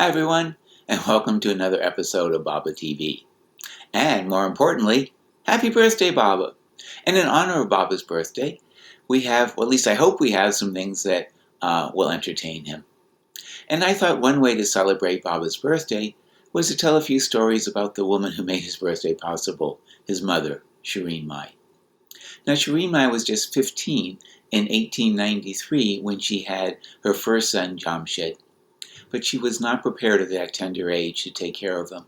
Hi everyone, and welcome to another episode of Baba TV. And more importantly, happy birthday, Baba! And in honor of Baba's birthday, we have, well, at least I hope we have some things that will entertain him. And I thought one way to celebrate Baba's birthday was to tell a few stories about the woman who made his birthday possible, his mother, Shireen Mai. Now, Shireen Mai was just 15 in 1893 when she had her first son, Jamshed, but she was not prepared at that tender age to take care of him.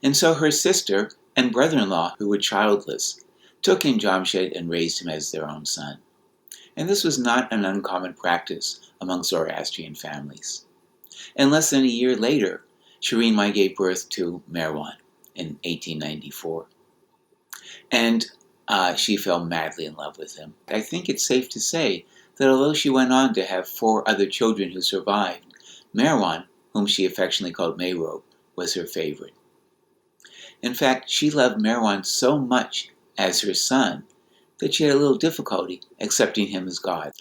And so her sister and brother-in-law, who were childless, took in Jamshed and raised him as their own son. And this was not an uncommon practice among Zoroastrian families. And less than a year later, Shireen Mai gave birth to Merwan in 1894. And she fell madly in love with him. I think it's safe to say that although she went on to have 4 other children who survived, Merwan, whom she affectionately called Mayrobe, was her favorite. In fact, she loved Merwan so much as her son that she had a little difficulty accepting him as God.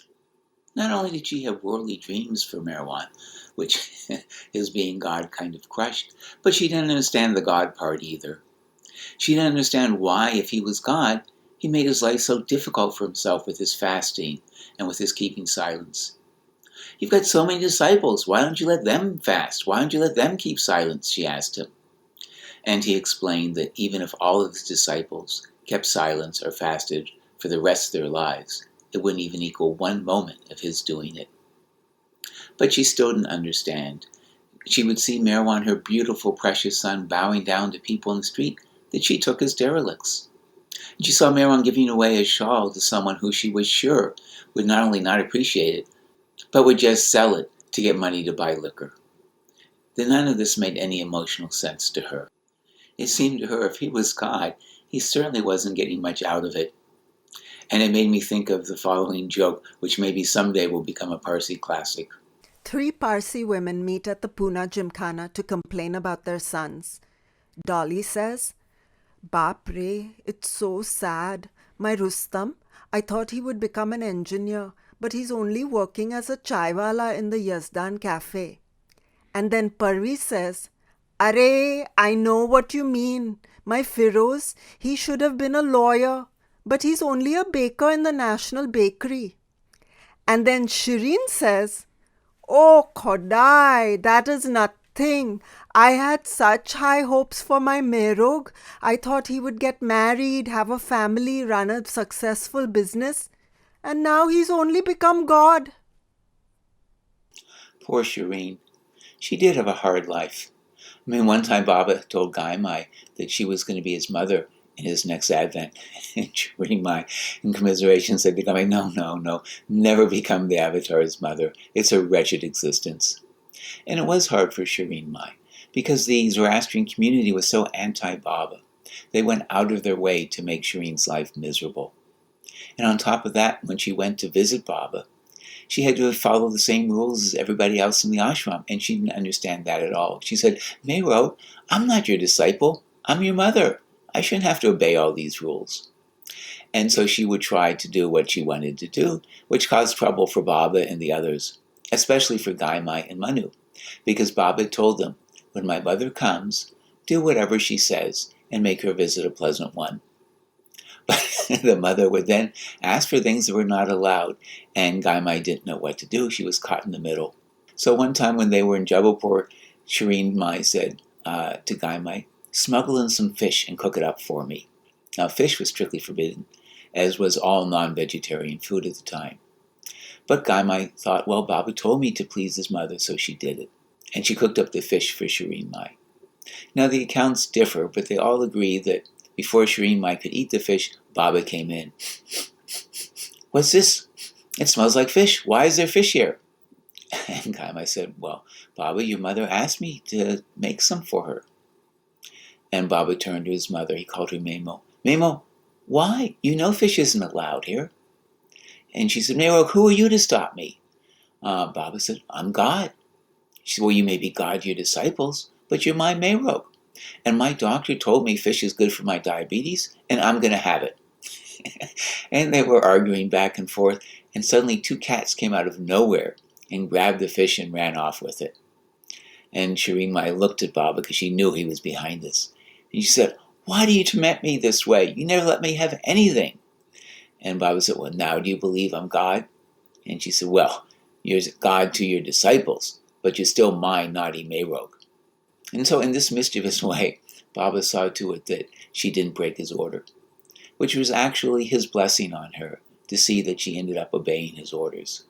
Not only did she have worldly dreams for Merwan, which his being God kind of crushed, but she didn't understand the God part either. She didn't understand why, if he was God, he made his life so difficult for himself with his fasting and with his keeping silence. You've got so many disciples. Why don't you let them fast? Why don't you let them keep silence? She asked him. And he explained that even if all of his disciples kept silence or fasted for the rest of their lives, it wouldn't even equal 1 moment of his doing it. But she still didn't understand. She would see Merwan, her beautiful, precious son, bowing down to people in the street that she took as derelicts. And she saw Merwan giving away a shawl to someone who she was sure would not only not appreciate it, but would just sell it to get money to buy liquor. Then none of this made any emotional sense to her. It seemed to her if he was God, he certainly wasn't getting much out of it. And it made me think of the following joke, which maybe someday will become a Parsi classic. 3 Parsi women meet at the Pune Gymkhana to complain about their sons. Dolly says, "Baap re, it's so sad. My Rustam, I thought he would become an engineer, but he's only working as a chaiwala in the Yazdan cafe." And then Parvi says, "Arey, I know what you mean. My Firoz, he should have been a lawyer, but he's only a baker in the National Bakery." And then Shireen says, "Oh, Khodai, that is nothing. I had such high hopes for my Merog. I thought he would get married, have a family, run a successful business. And now he's only become God." Poor Shireen. She did have a hard life. I mean, one time Baba told Gai Mai that she was going to be his mother in his next advent. And Shireen Mai, in commiseration, said to Gai Mai, no, never become the Avatar's mother. It's a wretched existence. And it was hard for Shireen Mai, because the Zoroastrian community was so anti-Baba. They went out of their way to make Shireen's life miserable. And on top of that, when she went to visit Baba, she had to follow the same rules as everybody else in the ashram, and she didn't understand that at all. She said, "Mayro, I'm not your disciple. I'm your mother. I shouldn't have to obey all these rules." And so she would try to do what she wanted to do, which caused trouble for Baba and the others, especially for Gai Mai and Manu, because Baba told them, "When my mother comes, do whatever she says and make her visit a pleasant one." But the mother would then ask for things that were not allowed, and Gai Mai didn't know what to do. She was caught in the middle. So one time when they were in Jabalpur, Shireen Mai said to Gai Mai, "Smuggle in some fish and cook it up for me." Now, fish was strictly forbidden, as was all non-vegetarian food at the time. But Gai Mai thought, well, Baba told me to please his mother, so she did it. And she cooked up the fish for Shireen Mai. Now, the accounts differ, but they all agree that before Shireen Mai could eat the fish, Baba came in. "What's this? It smells like fish. Why is there fish here?" And Gai Mai said, "Well, Baba, your mother asked me to make some for her." And Baba turned to his mother. He called her Memo. "Memo, why? You know fish isn't allowed here." And she said, "Memo, who are you to stop me?" Baba said, "I'm God." She said, "Well, you may be God to your disciples, but you're my Meirog. And my doctor told me fish is good for my diabetes, and I'm going to have it." And they were arguing back and forth, and suddenly 2 cats came out of nowhere and grabbed the fish and ran off with it. And Shireen Mai looked at Baba because she knew he was behind this. And she said, "Why do you torment me this way? You never let me have anything." And Baba said, "Well, now do you believe I'm God?" And she said, "Well, you're God to your disciples, but you're still my naughty Mehrog." And so in this mischievous way, Baba saw to it that she didn't break his order, which was actually his blessing on her to see that she ended up obeying his orders.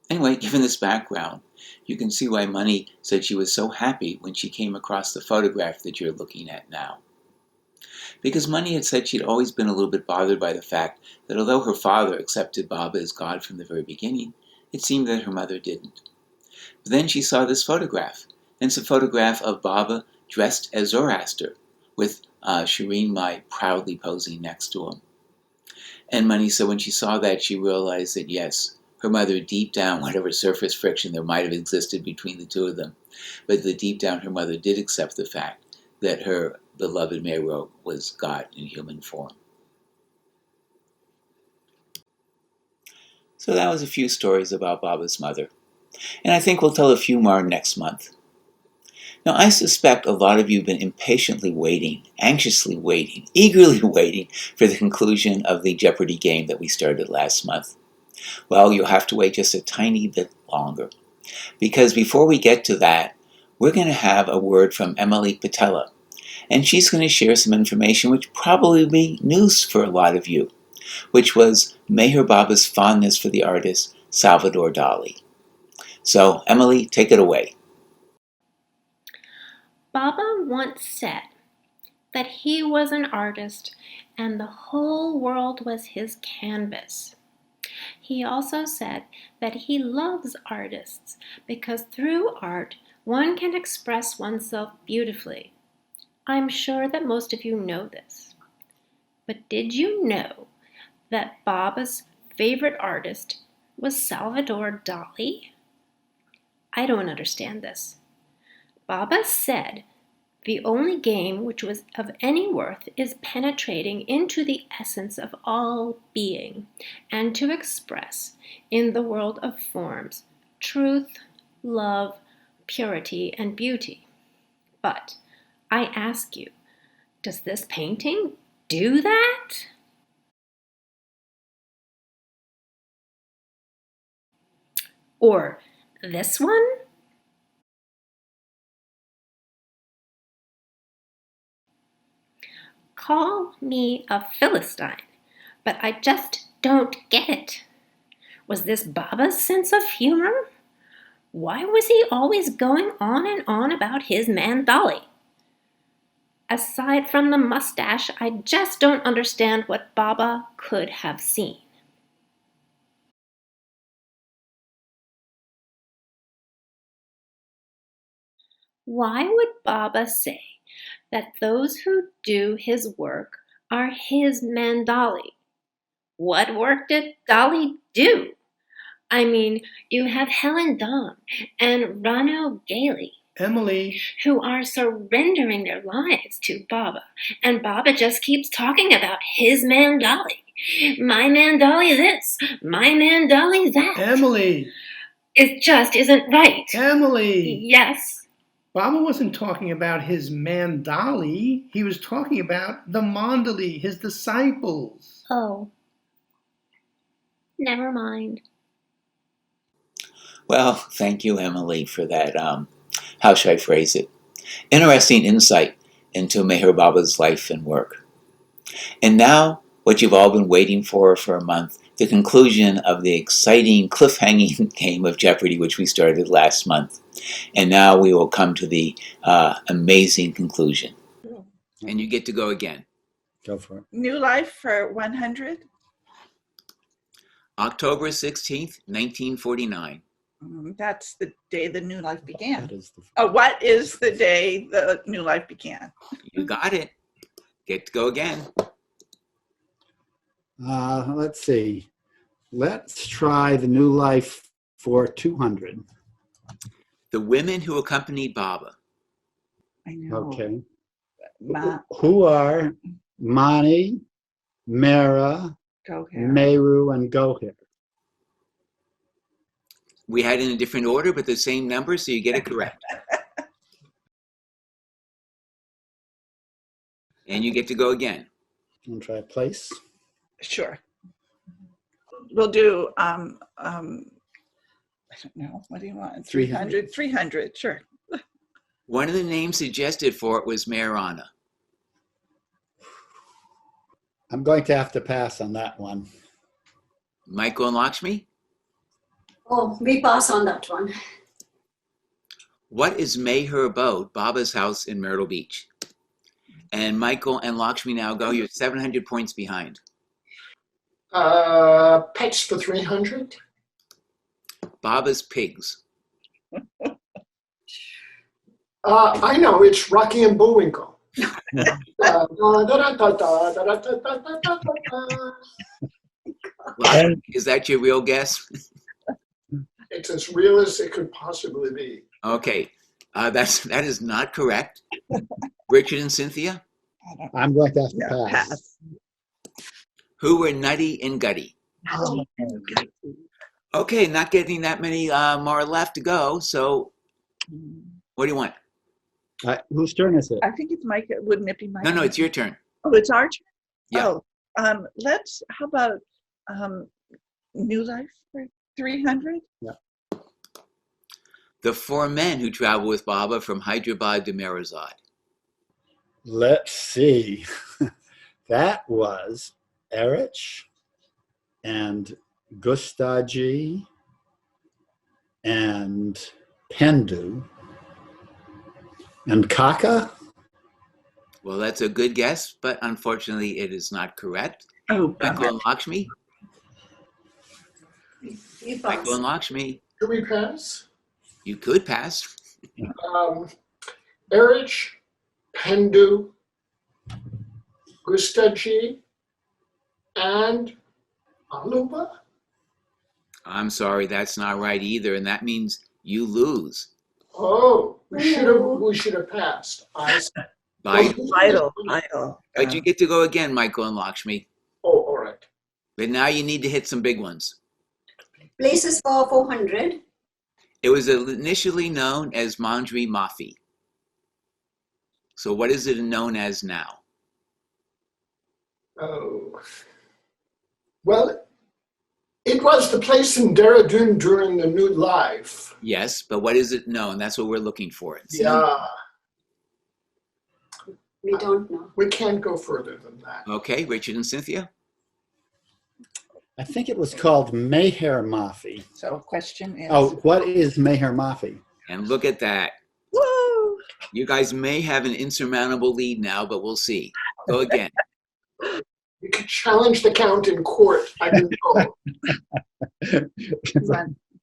Anyway, given this background, you can see why Mani said she was so happy when she came across the photograph that you're looking at now. Because Mani had said she'd always been a little bit bothered by the fact that although her father accepted Baba as God from the very beginning, it seemed that her mother didn't. But then she saw this photograph, and it's a photograph of Baba dressed as Zoroaster, with Shireen Mai proudly posing next to him. And Mani said when she saw that, she realized that yes, her mother, deep down, whatever surface friction there might have existed between the two of them, but that deep down her mother did accept the fact that her beloved Mehrog was God in human form. So that was a few stories about Baba's mother. And I think we'll tell a few more next month. Now, I suspect a lot of you have been impatiently waiting, anxiously waiting, eagerly waiting for the conclusion of the Jeopardy game that we started last month. Well, you'll have to wait just a tiny bit longer, because before we get to that, we're going to have a word from Emily Patella, and she's going to share some information which probably will be news for a lot of you, which was Meher Baba's fondness for the artist Salvador Dali. So, Emily, take it away. Baba once said that he was an artist and the whole world was his canvas. He also said that he loves artists because through art one can express oneself beautifully. I'm sure that most of you know this. But did you know that Baba's favorite artist was Salvador Dali? I don't understand this. Baba said the only game which was of any worth is penetrating into the essence of all being and to express in the world of forms truth, love, purity, and beauty. But I ask you, does this painting do that? Or this one? Call me a Philistine, but I just don't get it. Was this Baba's sense of humor? Why was he always going on and on about his man Dali? Aside from the mustache, I just don't understand what Baba could have seen. Why would Baba say that those who do his work are his man Dali? What work did Dali do? I mean, you have Helen Dahm and Rano Gailey, Emily, who are surrendering their lives to Baba, and Baba just keeps talking about his man Dali. My man Dali this, my man Dali that. Emily, It just isn't right. Emily. Yes. Baba wasn't talking about his man Dali. He was talking about the Mandali, his disciples. Oh. Never mind. Well, thank you, Emily, for that, how should I phrase it? Interesting insight into Meher Baba's life and work. And now, what you've all been waiting for a month, the conclusion of the exciting cliffhanging game of Jeopardy, which we started last month. And now we will come to the amazing conclusion. And you get to go again. Go for it. New Life for 100? October 16th, 1949. That's the day the new life began. That is the What is the day the new life began? You got it. Get to go again. let's see. Let's try the New Life for 200. The women who accompanied Baba. I know. Okay. Ma, Who are Mani, Mera, go here. Meru, and Gohir? We had it in a different order, but the same number, so you get it correct. And you get to go again. And try place. Sure. We'll do, I don't know. What do you want? 300? 300, sure. One of the names suggested for it was Marijuana. I'm going to have to pass on that one. Michael and Lakshmi? Oh, we pass on that one. What is Meher Abode, Baba's house in Myrtle Beach? And Michael and Lakshmi now go. You're 700 points behind. Pets for 300. Baba's pigs. I know, it's Rocky and Bullwinkle. Is that your real guess? It's as real as it could possibly be. Okay, that is not correct. Richard and Cynthia? I'm going to have to Yeah, pass. pass. Who were Nutty and Gutty? Okay, not getting that many more left to go. So, what do you want? Whose turn is it? I think it's Mike. Wouldn't it be Mike? No, it's your turn. Oh, it's our turn? Yeah. Oh, how about New Life for 300? The four men who traveled with Baba from Hyderabad to Mirzad. Let's see. That was Erich and Gustaji and Pendu and Kaka. Well, that's a good guess, but unfortunately it is not correct. Oh, Michael and Lakshmi? We pass. Michael and Lakshmi, Do we pass? you could pass. Erich, Pendu, Gustaji, and Aluba? I'm sorry, that's not right either, and that means you lose. Oh, we should have passed. Bye. Idle. But you get to go again, Michael and Lakshmi. Oh, all right. But now you need to hit some big ones. Places for 400. It was initially known as Mandri Mafi. So what is it known as now? Oh. Well, it was the place in Dehradun during the New Life. Yes, but what is it known? That's what we're looking for. Yeah, We don't know. we can't go further than that. Okay, Richard and Cynthia? I think it was called Meher Mafi. So question is. Oh, what is Meher Mafi? And look at that. Woo! You guys may have an insurmountable lead now, but we'll see. Go again. You can challenge the count in court. I can go.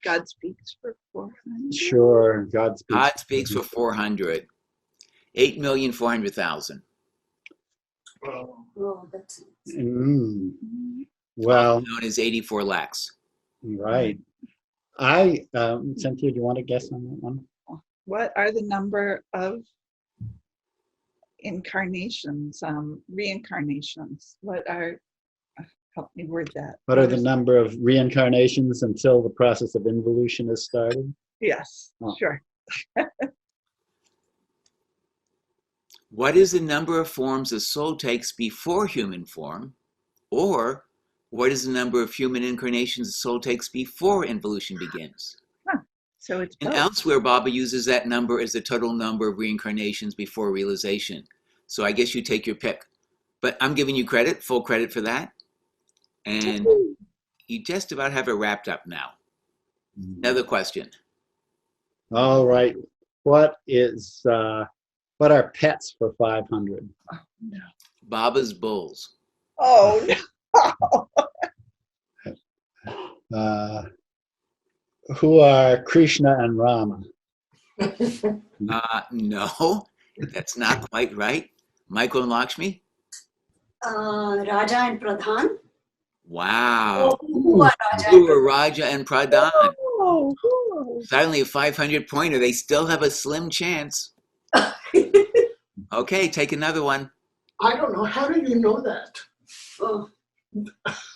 God speaks for 400. Sure, Godspeed. God speaks for 400. 8,400,000. Oh, that's it. Well, Known as 84 lakhs. right. Cynthia, do you want to guess on that one? What are the number of incarnations, reincarnations? What are, help me word that. What are the number of reincarnations until the process of involution is started? Yes, Oh. sure. What is the number of forms a soul takes before human form? Or what is the number of human incarnations a soul takes before involution begins? So it's And both. elsewhere, Baba uses that number as the total number of reincarnations before realization. So I guess you take your pick. But I'm giving you credit, full credit for that. And you just about have it wrapped up now. Another question. All right. What are pets for 500? No. Baba's bulls. Oh, no. Who are Krishna and Rama? No, that's not quite right. Michael and Lakshmi? Raja and Pradhan. Wow. Who are Raja Who and were Raja and Pradhan? Oh, Suddenly a 500 pointer. They still have a slim chance. Okay, take another one. I don't know. How do you know that? Oh.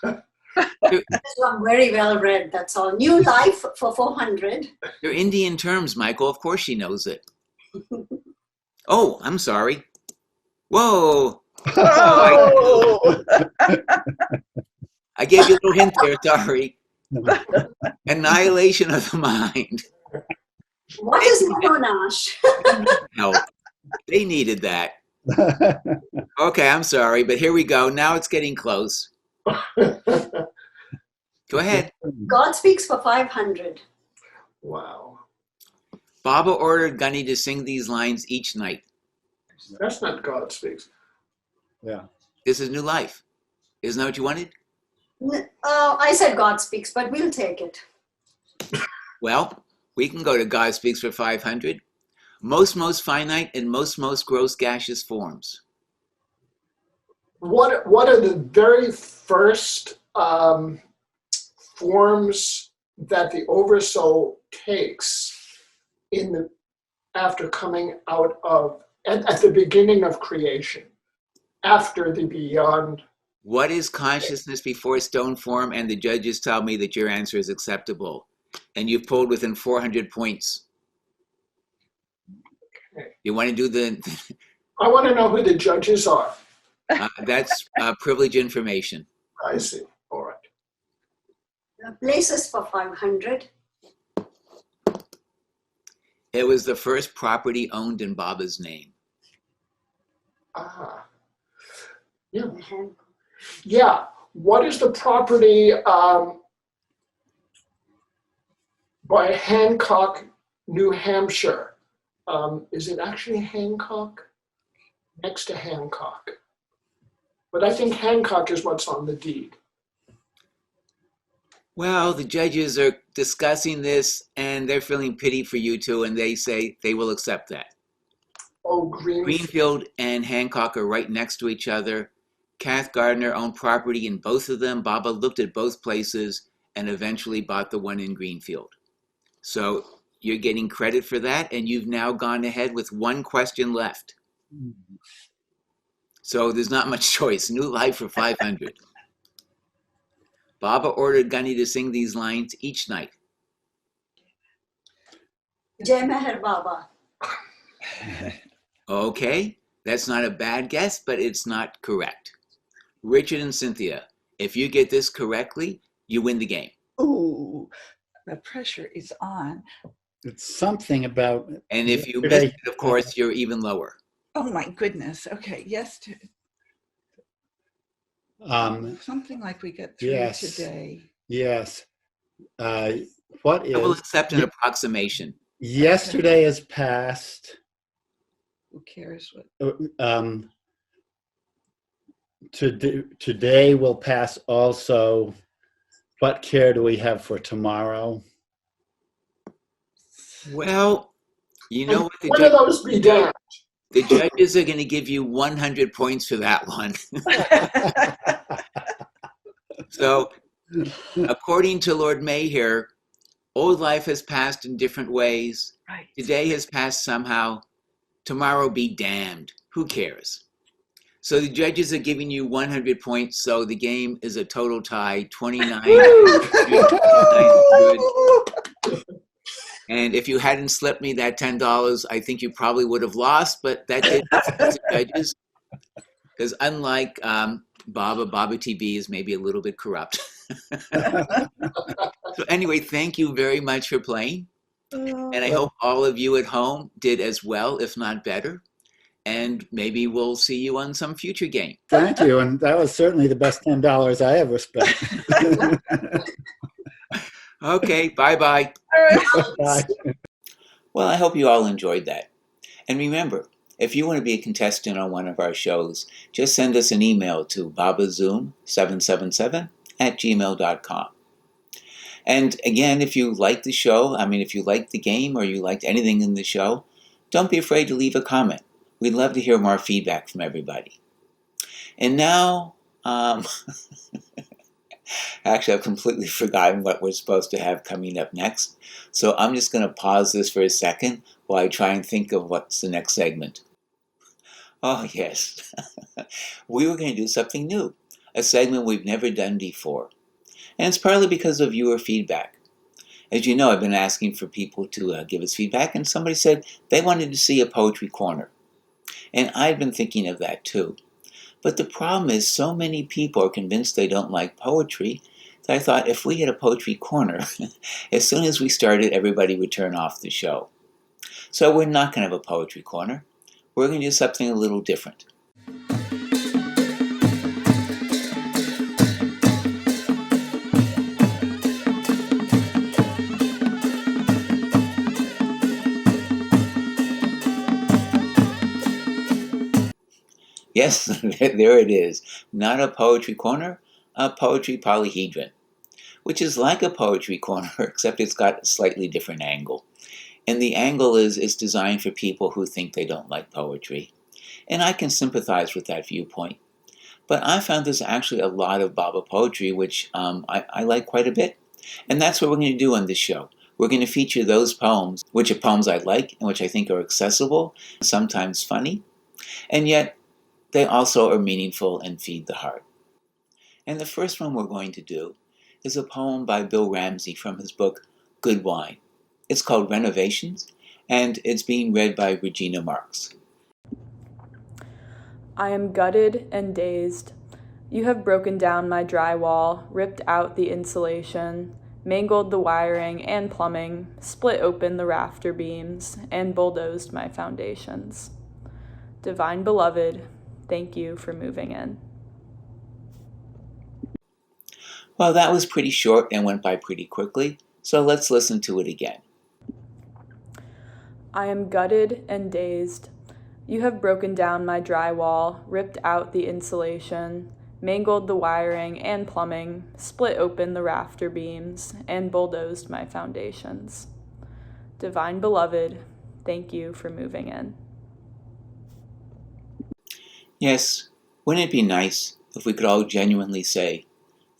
I'm very well read, that's all. New Life for 400. They're Indian terms, Michael. Of course she knows it. Oh, I'm sorry. Whoa. Oh! I gave you a little hint there, sorry. Annihilation of the mind. What is monash? Help. They needed that. Okay, I'm sorry, but here we go. Now it's getting close. Go ahead. God speaks for 500. Wow. Baba ordered Gunny to sing these lines each night. That's not God speaks. Yeah. This is new life. Isn't that what you wanted? I said God speaks, but we'll take it. Well, we can go to God Speaks for 500. Most finite and most gross gaseous forms. What are the very first forms that the Oversoul takes after coming out of at the beginning of creation, after the beyond? What is consciousness before stone form? And the judges tell me that your answer is acceptable. And you've pulled within 400 points. Okay. You want to do the... I want to know who the judges are. That's privilege information. I see. All right. Places for 500. It was the first property owned in Baba's name. Ah. Yeah. Yeah. What is the property by Hancock, New Hampshire? Is it actually Hancock? Next to Hancock. But I think Hancock is what's on the deed. Well, the judges are discussing this and they're feeling pity for you two, and they say they will accept that. Oh, Greenfield and Hancock are right next to each other. Kath Gardner owned property in both of them. Baba looked at both places and eventually bought the one in Greenfield. So you're getting credit for that, and you've now gone ahead with one question left. So there's not much choice. New life for 500. Baba ordered Gunny to sing these lines each night. Jai Meher Baba. Okay, that's not a bad guess, but it's not correct. Richard and Cynthia, if you get this correctly, you win the game. Ooh, the pressure is on. It's something about. And if you miss it, of course, you're even lower. Oh my goodness. Okay, yes. Something like we get through today. Yes. What is? I will accept an approximation. Yesterday is past. Who cares what? Today will pass also. What care do we have for tomorrow? Well, you know what when are those be done? The judges are going to give you 100 points for that one. So, according to Lord Mayher, old life has passed in different ways. Right. Today has passed somehow. Tomorrow be damned. Who cares? So the judges are giving you 100 points. So the game is a total tie, 29. And if you hadn't slipped me that $10, I think you probably would have lost. But that did the judges, because unlike Baba TV is maybe a little bit corrupt. So anyway, thank you very much for playing. And I hope all of you at home did as well, if not better. And maybe we'll see you on some future game. Thank you. And that was certainly the best $10 I ever spent. Okay, bye-bye. Bye. Well, I hope you all enjoyed that. And remember, if you want to be a contestant on one of our shows, just send us an email to babazoom777@gmail.com. And again, if you like the show, if you liked the game or you liked anything in the show, don't be afraid to leave a comment. We'd love to hear more feedback from everybody. And now, actually, I've completely forgotten what we're supposed to have coming up next. So I'm just going to pause this for a second while I try and think of what's the next segment. Oh, yes. We were going to do something new, a segment we've never done before. And it's partly because of viewer feedback. As you know, I've been asking for people to give us feedback, and somebody said they wanted to see a poetry corner. And I've been thinking of that too. But the problem is so many people are convinced they don't like poetry that I thought if we had a poetry corner, as soon as we started, everybody would turn off the show. So we're not going to have a poetry corner. We're going to do something a little different. Yes, there it is. Not a poetry corner, a poetry polyhedron, which is like a poetry corner, except it's got a slightly different angle. And the angle is designed for people who think they don't like poetry. And I can sympathize with that viewpoint. But I found there's actually a lot of Baba poetry, which I like quite a bit. And that's what we're going to do on this show. We're going to feature those poems, which are poems I like and which I think are accessible, sometimes funny, and yet they also are meaningful and feed the heart. And the first one we're going to do is a poem by Bill Ramsey from his book, Good Wine. It's called Renovations, and it's being read by Regina Marks. I am gutted and dazed. You have broken down my drywall, ripped out the insulation, mangled the wiring and plumbing, split open the rafter beams, and bulldozed my foundations. Divine Beloved, thank you for moving in. Well, that was pretty short and went by pretty quickly, so let's listen to it again. I am gutted and dazed. You have broken down my drywall, ripped out the insulation, mangled the wiring and plumbing, split open the rafter beams, and bulldozed my foundations. Divine Beloved, thank you for moving in. Yes, wouldn't it be nice if we could all genuinely say,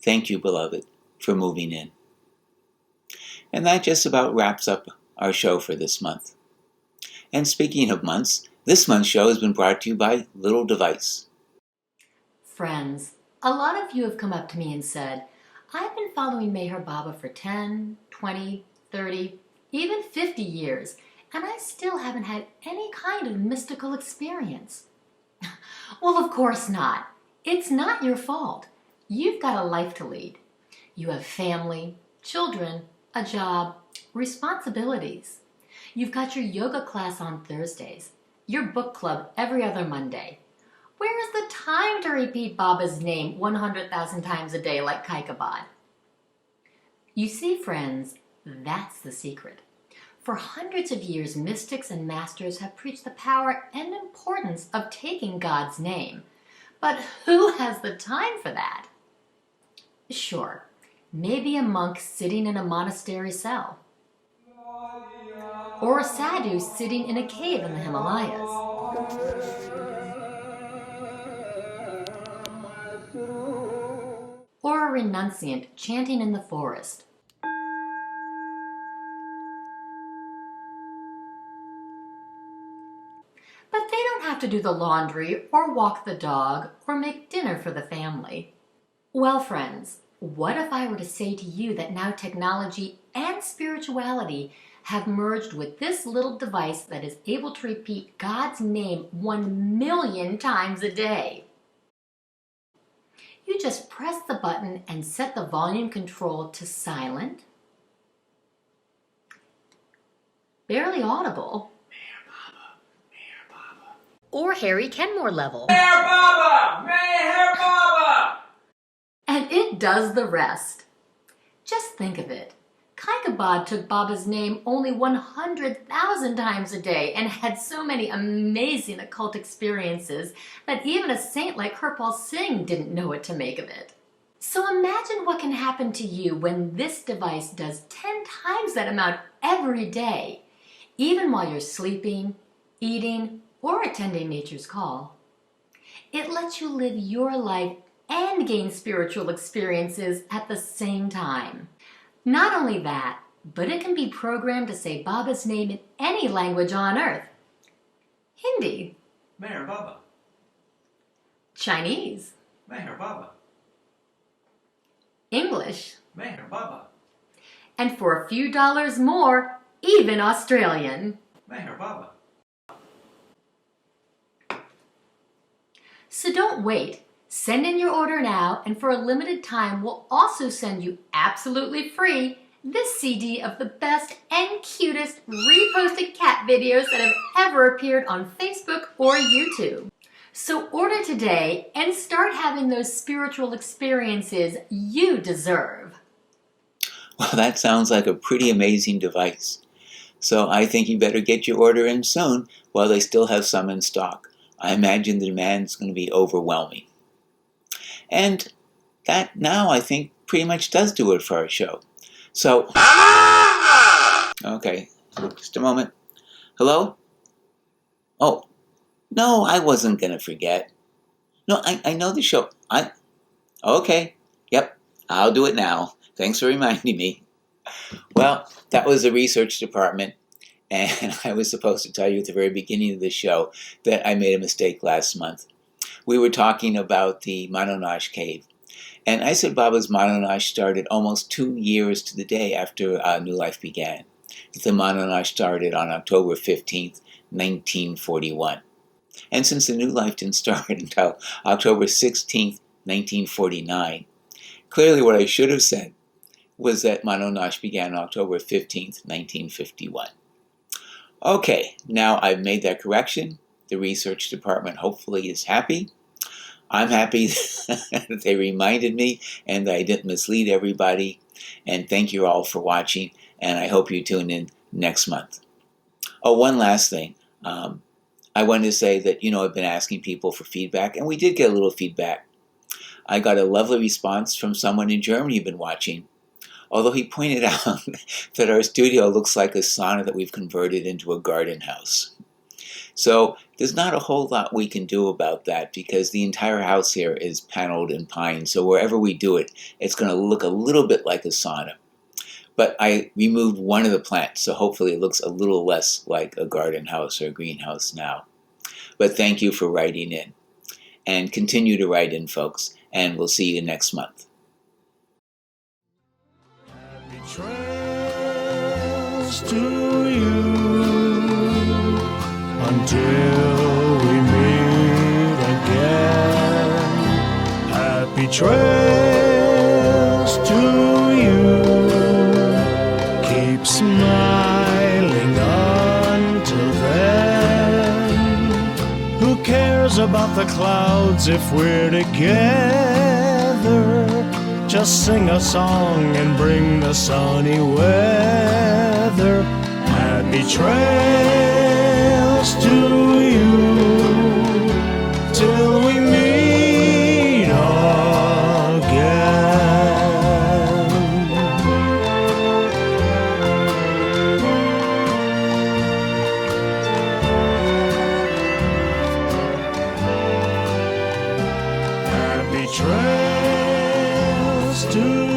thank you, beloved, for moving in. And that just about wraps up our show for this month. And speaking of months, this month's show has been brought to you by Little Device. Friends, a lot of you have come up to me and said, I've been following Meher Baba for 10, 20, 30, even 50 years, and I still haven't had any kind of mystical experience. Well, of course not. It's not your fault. You've got a life to lead. You have family, children, a job, responsibilities. You've got your yoga class on Thursdays, your book club every other Monday. Where is the time to repeat Baba's name 100,000 times a day like Kaikabad? You see, friends, that's the secret. For hundreds of years, mystics and masters have preached the power and importance of taking God's name. But who has the time for that? Sure, maybe a monk sitting in a monastery cell. Or a sadhu sitting in a cave in the Himalayas. Or a renunciant chanting in the forest. But they don't have to do the laundry or walk the dog or make dinner for the family. Well, friends, what if I were to say to you that now technology and spirituality have merged with this little device that is able to repeat God's name 1,000,000 times a day? You just press the button and set the volume control to silent, barely audible, or Harry Kenmore level. Meher Baba! Meher Baba! And it does the rest. Just think of it. Kaikabad took Baba's name only 100,000 times a day and had so many amazing occult experiences that even a saint like Kirpal Singh didn't know what to make of it. So imagine what can happen to you when this device does 10 times that amount every day, even while you're sleeping, eating, or attending nature's call. It lets you live your life and gain spiritual experiences at the same time. Not only that, but it can be programmed to say Baba's name in any language on earth. Hindi. Meher Baba. Chinese. Meher Baba. English. Meher Baba. And for a few dollars more, even Australian. Meher Baba. So don't wait. Send in your order now, and for a limited time, we'll also send you absolutely free this CD of the best and cutest reposted cat videos that have ever appeared on Facebook or YouTube. So order today and start having those spiritual experiences you deserve. Well, that sounds like a pretty amazing device. So I think you better get your order in soon while they still have some in stock. I imagine the demand is going to be overwhelming. And that now, I think, pretty much does do it for our show. So, okay, just a moment. Hello? Oh, no, I wasn't going to forget. No, I know the show. Okay, yep, I'll do it now. Thanks for reminding me. Well, that was the research department. And I was supposed to tell you at the very beginning of the show that I made a mistake last month. We were talking about the Manonosh cave. And I said Baba's Manonosh started almost 2 years to the day after New Life began. The Manonosh started on October 15th, 1941. And since the New Life didn't start until October 16th, 1949, clearly what I should have said was that Manonosh began on October 15th, 1951. Okay, now I've made that correction. The research department hopefully is happy. I'm happy that they reminded me and that I didn't mislead everybody. And thank you all for watching, and I hope you tune in next month. Oh, one last thing. I wanted to say that, I've been asking people for feedback, and we did get a little feedback. I got a lovely response from someone in Germany who'd been watching, although he pointed out that our studio looks like a sauna that we've converted into a garden house. So there's not a whole lot we can do about that because the entire house here is paneled in pine. So wherever we do it, it's going to look a little bit like a sauna. But I removed one of the plants, so hopefully it looks a little less like a garden house or a greenhouse now. But thank you for writing in. And continue to write in, folks. And we'll see you next month. Happy trails to you. Until we meet again, happy trails to you. Keep smiling until then. Who cares about the clouds if we're together? Just sing a song and bring the sunny weather. Happy trails to you till we meet again. Happy trails to